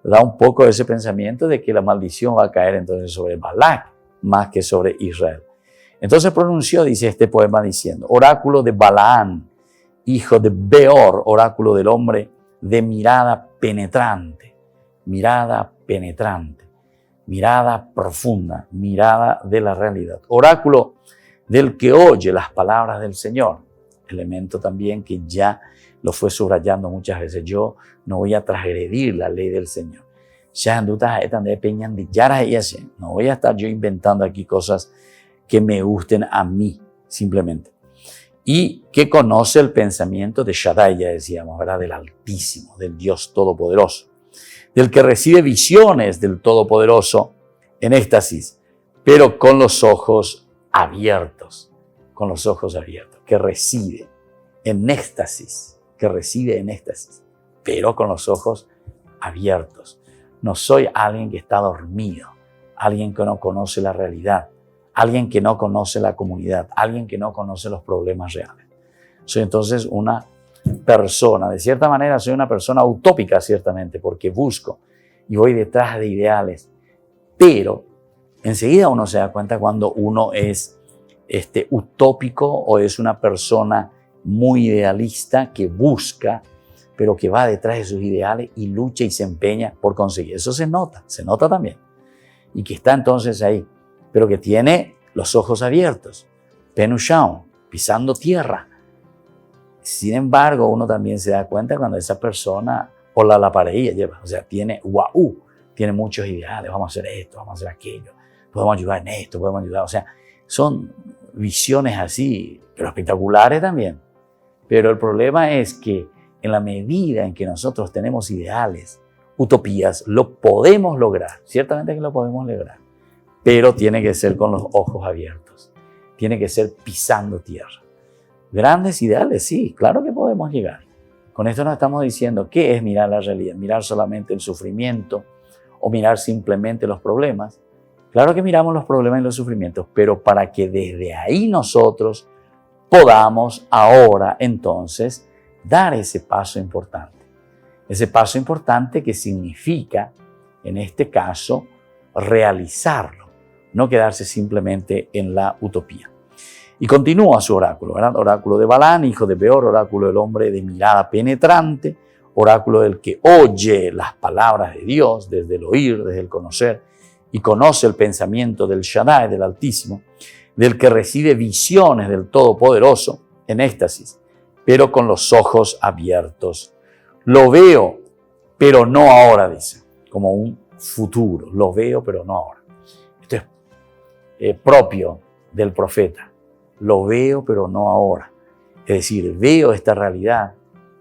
da un poco de ese pensamiento de que la maldición va a caer entonces sobre Balac más que sobre Israel. Entonces pronunció, dice este poema diciendo, oráculo de Balaam, hijo de Beor, oráculo del hombre de mirada penetrante, mirada profunda, mirada de la realidad. Oráculo del que oye las palabras del Señor, elemento también que ya lo fue subrayando muchas veces. Yo no voy a transgredir la ley del Señor. No voy a estar yo inventando aquí cosas que me gusten a mí, simplemente. Y que conoce el pensamiento de Shaddai, ya decíamos, ¿verdad? Del Altísimo, del Dios Todopoderoso, del que recibe visiones del Todopoderoso en éxtasis, pero con los ojos abiertos, que recibe en éxtasis, pero con los ojos abiertos. No soy alguien que está dormido, alguien que no conoce la realidad, alguien que no conoce la comunidad, alguien que no conoce los problemas reales. Soy entonces una persona, de cierta manera soy una persona utópica ciertamente, porque busco y voy detrás de ideales, pero enseguida uno se da cuenta cuando uno es utópico o es una persona muy idealista que busca, pero que va detrás de sus ideales y lucha y se empeña por conseguir. Eso se nota también. Y que está entonces ahí, pero que tiene los ojos abiertos, Penusham, pisando tierra, Sin embargo, uno también se da cuenta cuando esa persona por la pareja lleva, o sea, tiene muchos ideales, vamos a hacer esto, vamos a hacer aquello, podemos ayudar en esto, podemos ayudar, o sea, son visiones así, pero espectaculares también. Pero el problema es que en la medida en que nosotros tenemos ideales, utopías, lo podemos lograr, ciertamente que lo podemos lograr, pero tiene que ser con los ojos abiertos, tiene que ser pisando tierra. Grandes ideales, sí, claro que podemos llegar. Con esto no estamos diciendo qué es mirar la realidad, mirar solamente el sufrimiento o mirar simplemente los problemas. Claro que miramos los problemas y los sufrimientos, pero para que desde ahí nosotros podamos ahora entonces dar ese paso importante. Ese paso importante que significa, en este caso, realizarlo, no quedarse simplemente en la utopía. Y continúa su oráculo, ¿verdad? Oráculo de Balán, hijo de Beor, oráculo del hombre de mirada penetrante, oráculo del que oye las palabras de Dios desde el oír, desde el conocer, y conoce el pensamiento del Shaddai, del Altísimo, del que recibe visiones del Todopoderoso en éxtasis, pero con los ojos abiertos. Lo veo, pero no ahora, dice, como un futuro. Lo veo, pero no ahora. Esto es propio del profeta. Lo veo, pero no ahora. Es decir, veo esta realidad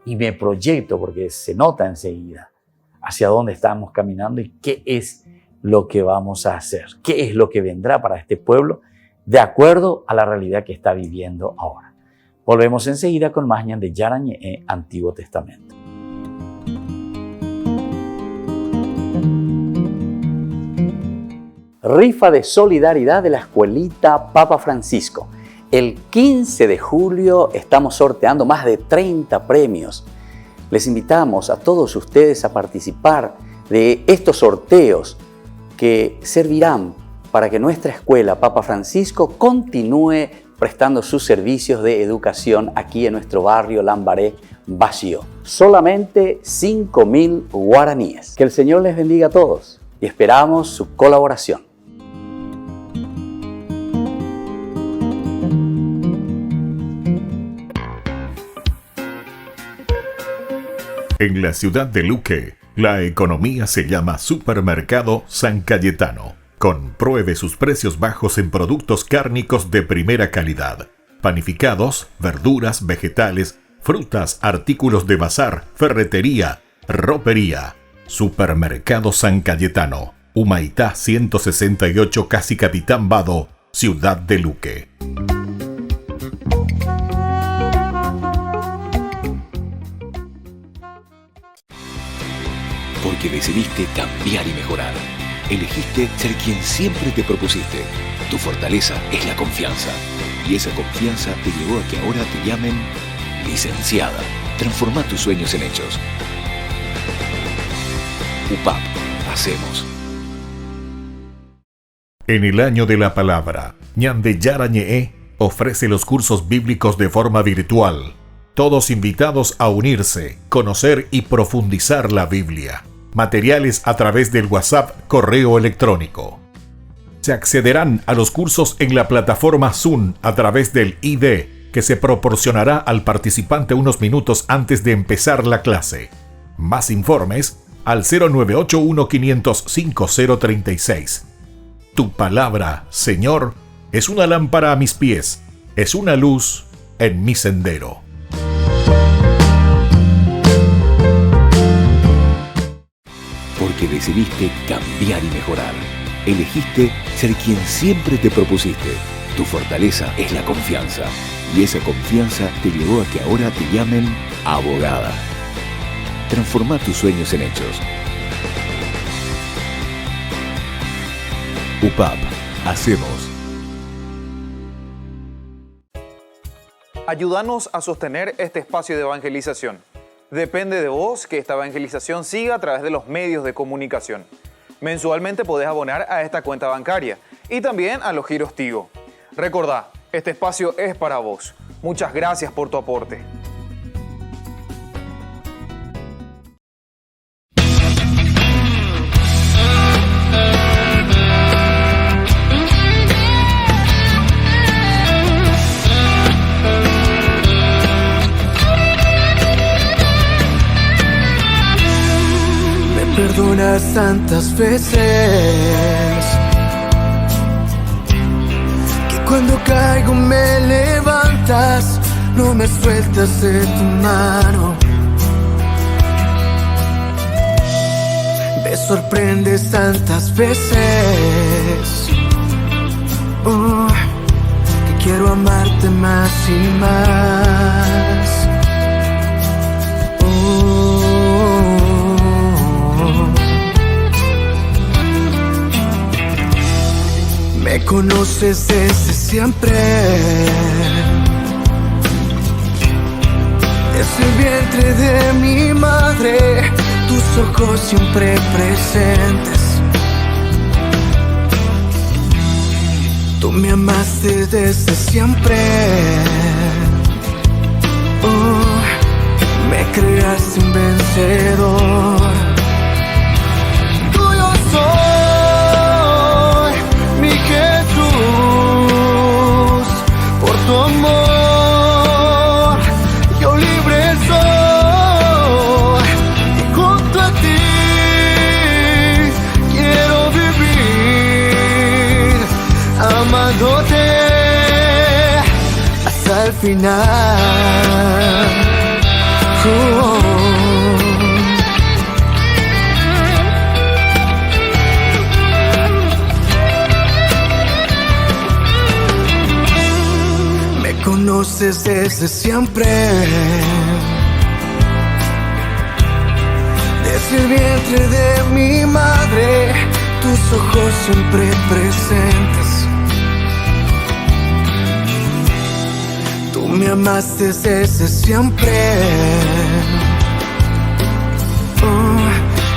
y me proyecto, porque se nota enseguida hacia dónde estamos caminando y qué es lo que vamos a hacer, qué es lo que vendrá para este pueblo de acuerdo a la realidad que está viviendo ahora. Volvemos enseguida con más Ñan de Yara Ñe'e, Antiguo Testamento. Rifa de solidaridad de la escuelita Papa Francisco. El 15 de julio estamos sorteando más de 30 premios. Les invitamos a todos ustedes a participar de estos sorteos que servirán para que nuestra escuela Papa Francisco continúe prestando sus servicios de educación aquí en nuestro barrio Lambaré, Bajío. Solamente 5.000 guaraníes. Que el Señor les bendiga a todos y esperamos su colaboración. En la ciudad de Luque, la economía se llama Supermercado San Cayetano. Compruebe sus precios bajos en productos cárnicos de primera calidad. Panificados, verduras, vegetales, frutas, artículos de bazar, ferretería, ropería. Supermercado San Cayetano. Humaitá 168, Casi Capitán Vado, ciudad de Luque. Porque decidiste cambiar y mejorar. Elegiste ser quien siempre te propusiste. Tu fortaleza es la confianza. Y esa confianza te llevó a que ahora te llamen licenciada. Transforma tus sueños en hechos. UPAP. Hacemos. En el año de la palabra, Ñan de Yara Ñe'e ofrece los cursos bíblicos de forma virtual. Todos invitados a unirse, conocer y profundizar la Biblia. Materiales a través del WhatsApp, correo electrónico. Se accederán a los cursos en la plataforma Zoom a través del ID, que se proporcionará al participante unos minutos antes de empezar la clase. Más informes al 0981-500-5036. Tu palabra, Señor, es una lámpara a mis pies, es una luz en mi sendero. Porque decidiste cambiar y mejorar. Elegiste ser quien siempre te propusiste. Tu fortaleza es la confianza. Y esa confianza te llevó a que ahora te llamen abogada. Transforma tus sueños en hechos. UPAP. Hacemos. Ayúdanos a sostener este espacio de evangelización. Depende de vos que esta evangelización siga a través de los medios de comunicación. Mensualmente podés abonar a esta cuenta bancaria y también a los giros Tigo. Recordá, este espacio es para vos. Muchas gracias por tu aporte. perdonas tantas veces que cuando caigo me levantas, no me sueltas de tu mano. Me sorprendes tantas veces que quiero amarte más y más. Me conoces desde siempre, desde el vientre de mi madre, tus ojos siempre presentes. Tú me amaste desde siempre, me creaste un vencedor. Tuyo soy, mi Jesús, por tu amor yo libre soy, y junto a ti quiero vivir, amándote hasta el final. Me conoces desde siempre, desde el vientre de mi madre, tus ojos siempre presentes. Tú me amaste desde siempre,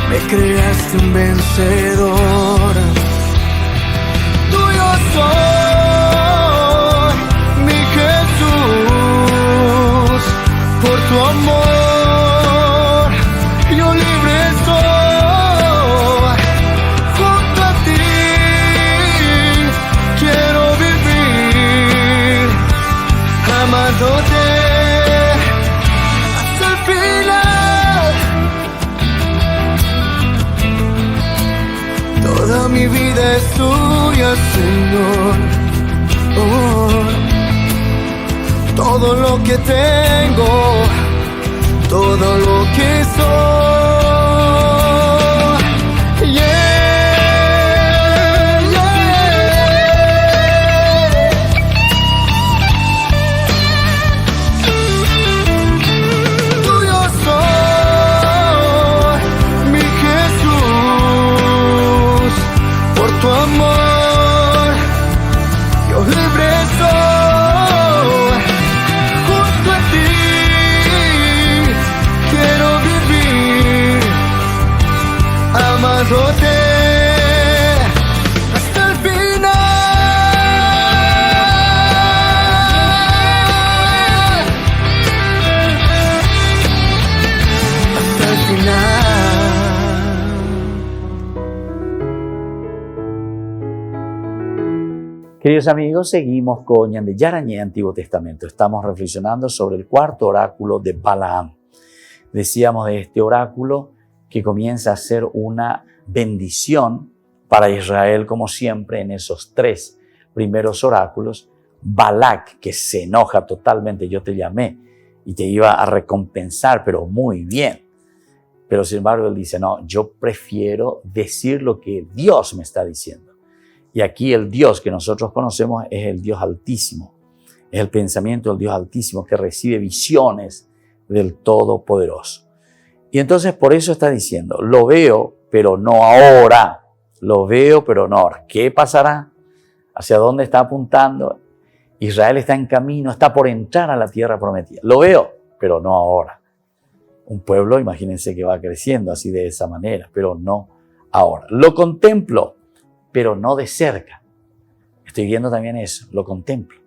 me creaste un vencedor. Tuyo soy, mi Jesús, por tu amor yo libre soy. Junto a ti quiero vivir, amándote hasta el final. Toda mi vida es tuya, Señor. Todo lo que tengo, todo lo que soy. Yeah, yeah. Tuyo soy, mi Jesús, por tu amor yo libre soy. Junto a ti quiero vivir, amándote hasta el final. Hasta el final. Queridos amigos, seguimos con Ñan Yara Ñe Antiguo Testamento. Estamos reflexionando sobre el cuarto oráculo de Balaam. Decíamos de este oráculo que comienza a ser una bendición para Israel, como siempre en esos tres primeros oráculos. Balac, que se enoja totalmente, yo te llamé y te iba a recompensar, pero muy bien. Pero sin embargo él dice, no, yo prefiero decir lo que Dios me está diciendo. Y aquí el Dios que nosotros conocemos es el Dios Altísimo. Es el pensamiento del Dios Altísimo que recibe visiones del Todopoderoso. Y entonces por eso está diciendo, lo veo, pero no ahora. Lo veo, pero no ahora. ¿Qué pasará? ¿Hacia dónde está apuntando? Israel está en camino, está por entrar a la tierra prometida. Lo veo, pero no ahora. Un pueblo, imagínense que va creciendo así de esa manera, pero no ahora. Lo contemplo, pero no de cerca. Estoy viendo también eso, lo contemplo.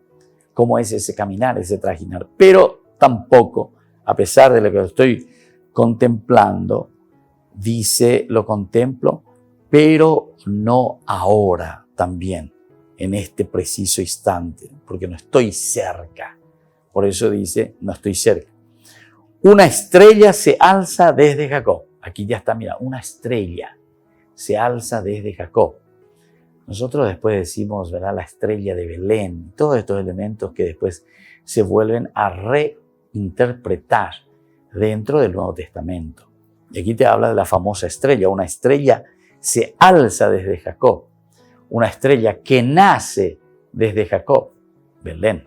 Cómo es ese caminar, ese trajinar. Pero tampoco, a pesar de lo que estoy contemplando, dice, lo contemplo, pero no ahora también, en este preciso instante, porque no estoy cerca. Por eso dice, no estoy cerca. Una estrella se alza desde Jacob. Aquí ya está, mira, una estrella se alza desde Jacob. Nosotros después decimos, ¿verdad?, la estrella de Belén, todos estos elementos que después se vuelven a reinterpretar dentro del Nuevo Testamento. Y aquí te habla de la famosa estrella. Una estrella se alza desde Jacob. Una estrella que nace desde Jacob, Belén.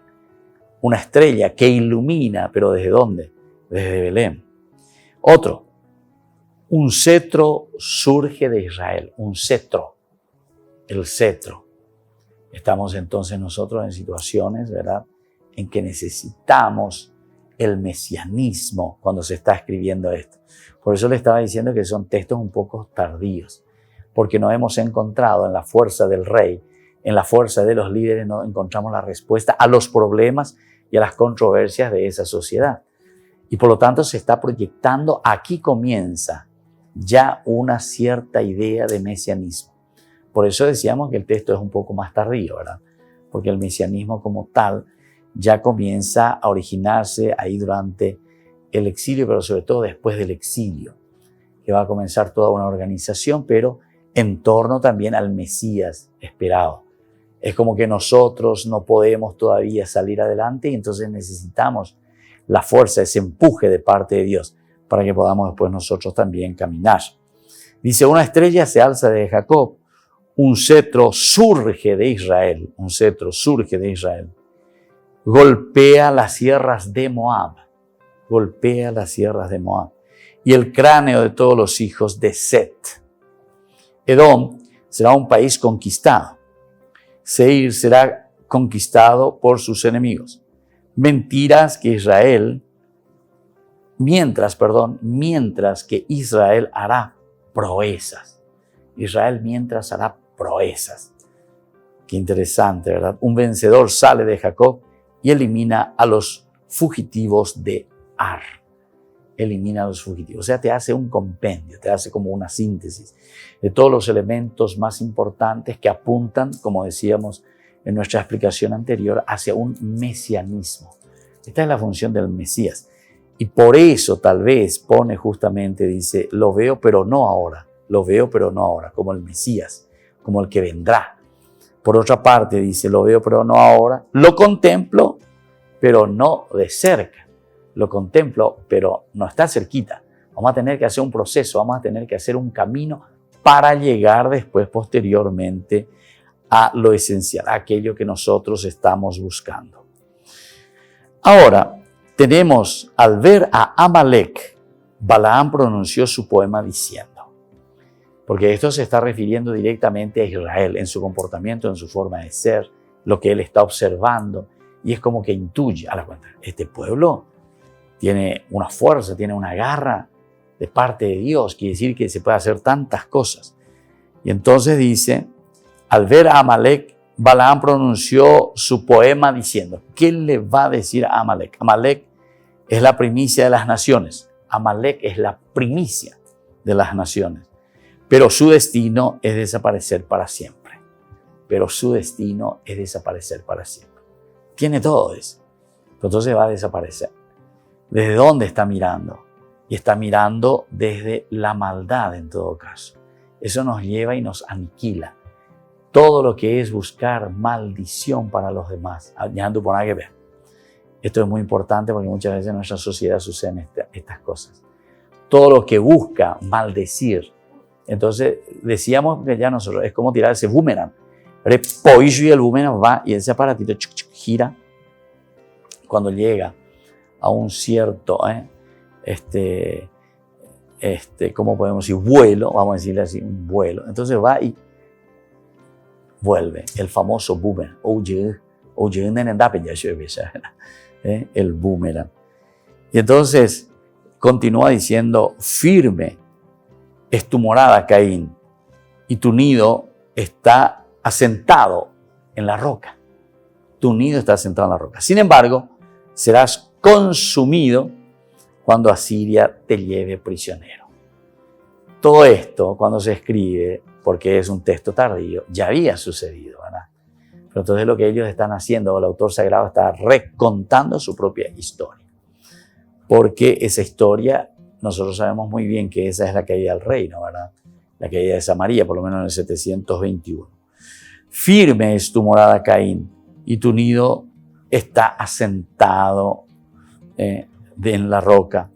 Una estrella que ilumina, pero ¿desde dónde? Desde Belén. Otro, un cetro surge de Israel, un cetro, el cetro. Estamos entonces nosotros en situaciones, ¿verdad?, en que necesitamos el mesianismo cuando se está escribiendo esto. Por eso le estaba diciendo que son textos un poco tardíos, porque no hemos encontrado en la fuerza del rey, en la fuerza de los líderes, no encontramos la respuesta a los problemas y a las controversias de esa sociedad. Y por lo tanto se está proyectando, aquí comienza ya una cierta idea de mesianismo. Por eso decíamos que el texto es un poco más tardío, ¿verdad? Porque el mesianismo como tal ya comienza a originarse ahí durante el exilio, pero sobre todo después del exilio, que va a comenzar toda una organización, pero en torno también al Mesías esperado. Es como que nosotros no podemos todavía salir adelante y entonces necesitamos la fuerza, ese empuje de parte de Dios para que podamos después nosotros también caminar. Dice, una estrella se alza de Jacob, un cetro surge de Israel, un cetro surge de Israel. Golpea las sierras de Moab, golpea las sierras de Moab y el cráneo de todos los hijos de Set. Edom será un país conquistado. Seir será conquistado por sus enemigos. Mentiras que mientras que Israel hará proezas. Israel mientras hará proezas. Qué interesante, ¿verdad? Un vencedor sale de Jacob y elimina a los fugitivos de Ar. Elimina a los fugitivos. O sea, te hace un compendio, te hace como una síntesis de todos los elementos más importantes que apuntan, como decíamos en nuestra explicación anterior, hacia un mesianismo. Esta es la función del Mesías. Y por eso tal vez pone justamente, dice, lo veo pero no ahora, lo veo pero no ahora, como el Mesías, como el que vendrá. Por otra parte dice, lo veo pero no ahora, lo contemplo pero no de cerca, lo contemplo pero no está cerquita. Vamos a tener que hacer un proceso, vamos a tener que hacer un camino para llegar después posteriormente a lo esencial, a aquello que nosotros estamos buscando. Ahora, tenemos, al ver a Amalek, Balaam pronunció su poema diciendo, porque esto se está refiriendo directamente a Israel, en su comportamiento, en su forma de ser, lo que él está observando, y es como que intuye a la cuenta, este pueblo tiene una fuerza, tiene una garra de parte de Dios, quiere decir que se puede hacer tantas cosas. Y entonces dice, al ver a Amalek, Balaam pronunció su poema diciendo, ¿qué le va a decir a Amalek? Amalek es la primicia de las naciones. Amalek es la primicia de las naciones. Pero su destino es desaparecer para siempre. Pero su destino es desaparecer para siempre. Tiene todo eso. Entonces va a desaparecer. ¿Desde dónde está mirando? Y está mirando desde la maldad en todo caso. Eso nos lleva y nos aniquila. Todo lo que es buscar maldición para los demás. Esto es muy importante porque muchas veces en nuestra sociedad suceden estas cosas. Todo lo que busca maldecir. Entonces decíamos que ya nosotros es como tirar ese boomerang. Y el boomerang va y ese aparatito gira cuando llega a un cierto, ¿cómo podemos decir? Vuelo, vamos a decirle así, un vuelo. Entonces va y vuelve, el famoso boomerang. El boomerang. Y entonces continúa diciendo, firme es tu morada, Caín, y tu nido está asentado en la roca. Tu nido está asentado en la roca. Sin embargo, serás consumido cuando Asiria te lleve prisionero. Todo esto, cuando se escribe, porque es un texto tardío, ya había sucedido, ¿verdad? Pero entonces lo que ellos están haciendo, el autor sagrado está recontando su propia historia. Porque esa historia nosotros sabemos muy bien que esa es la caída del reino, ¿verdad? La caída de Samaria, por lo menos en el 721. Firme es tu morada, Caín, y tu nido está asentado en la roca.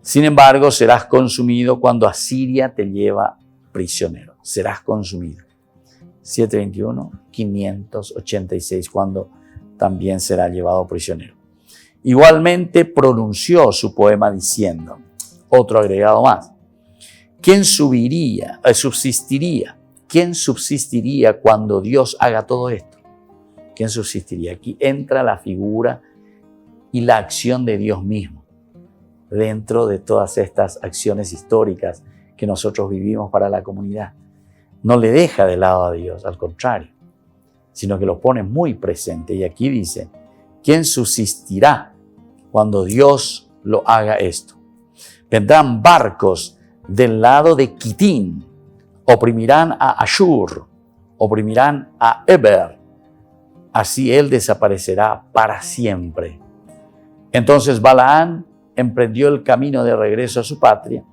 Sin embargo, serás consumido cuando Asiria te lleva prisionero. Serás consumido. 721, 586, cuando también será llevado prisionero. Igualmente pronunció su poema diciendo, otro agregado más, ¿quién subsistiría? ¿Quién subsistiría cuando Dios haga todo esto? ¿Quién subsistiría? Aquí entra la figura y la acción de Dios mismo dentro de todas estas acciones históricas que nosotros vivimos para la comunidad. No le deja de lado a Dios, al contrario, sino que lo pone muy presente. Y aquí dice, ¿quién subsistirá cuando Dios lo haga esto? Vendrán barcos del lado de Quitín, oprimirán a Ashur, oprimirán a Eber, así él desaparecerá para siempre. Entonces Balaán emprendió el camino de regreso a su patria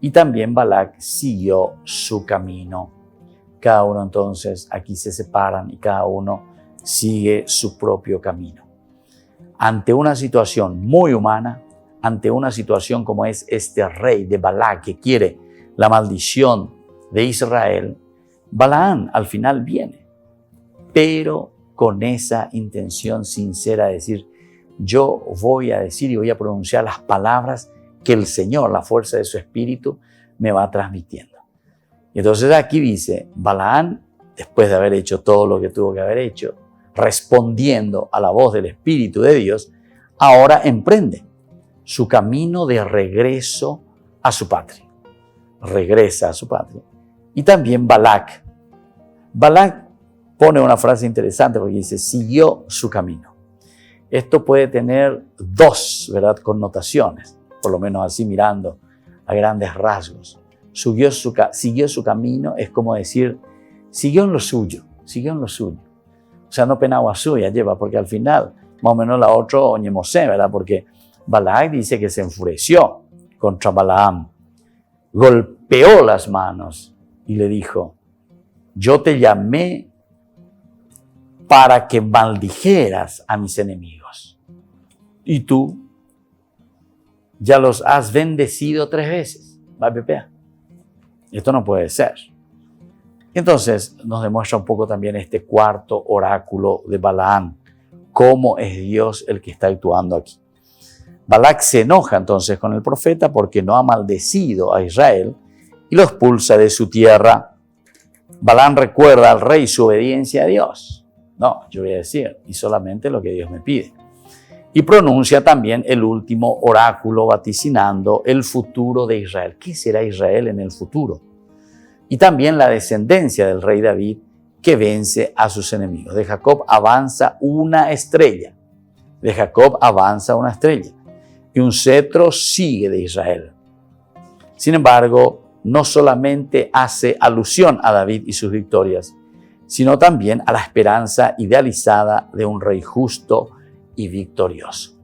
y también Balac siguió su camino. Cada uno entonces aquí se separan y cada uno sigue su propio camino. Ante una situación muy humana, ante una situación como es este rey de Balac que quiere la maldición de Israel, Balaán al final viene, pero con esa intención sincera de decir, yo voy a decir y voy a pronunciar las palabras que el Señor, la fuerza de su espíritu, me va transmitiendo. Y entonces aquí dice, Balaán, después de haber hecho todo lo que tuvo que haber hecho, respondiendo a la voz del Espíritu de Dios, ahora emprende su camino de regreso a su patria. Regresa a su patria. Y también Balac. Balac pone una frase interesante porque dice, siguió su camino. Esto puede tener dos, ¿verdad?, connotaciones, por lo menos así mirando a grandes rasgos. Siguió su camino es como decir, siguió en lo suyo. O sea, no penagua suya lleva, porque al final, más o menos la otra oñemosé, ¿verdad? Porque Balac dice que se enfureció contra Balaam, golpeó las manos y le dijo, yo te llamé para que maldijeras a mis enemigos. Y tú ya los has bendecido 3 veces. Va, Pepe. Esto no puede ser. Entonces nos demuestra un poco también este cuarto oráculo de Balaam, cómo es Dios el que está actuando aquí. Balac se enoja entonces con el profeta porque no ha maldecido a Israel y lo expulsa de su tierra. Balaam recuerda al rey su obediencia a Dios. No, yo voy a decir, y solamente lo que Dios me pide. Y pronuncia también el último oráculo vaticinando el futuro de Israel. ¿Qué será Israel en el futuro? Y también la descendencia del rey David que vence a sus enemigos. De Jacob avanza una estrella. Y un cetro sigue de Israel. Sin embargo, no solamente hace alusión a David y sus victorias, sino también a la esperanza idealizada de un rey justo y victorioso.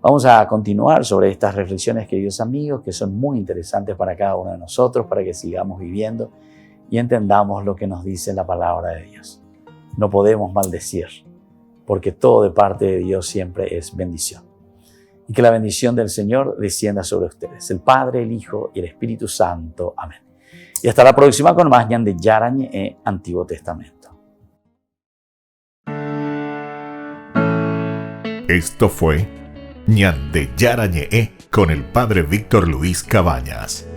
Vamos a continuar sobre estas reflexiones, queridos amigos, que son muy interesantes para cada uno de nosotros, para que sigamos viviendo y entendamos lo que nos dice la palabra de Dios. No podemos maldecir, porque todo de parte de Dios siempre es bendición. Y que la bendición del Señor descienda sobre ustedes, el Padre, el Hijo y el Espíritu Santo. Amén. Y hasta la próxima con más Ñan de Yarañe e Antiguo Testamento. Esto fue Ñan de Yarañe con el Padre Víctor Luis Cabañas.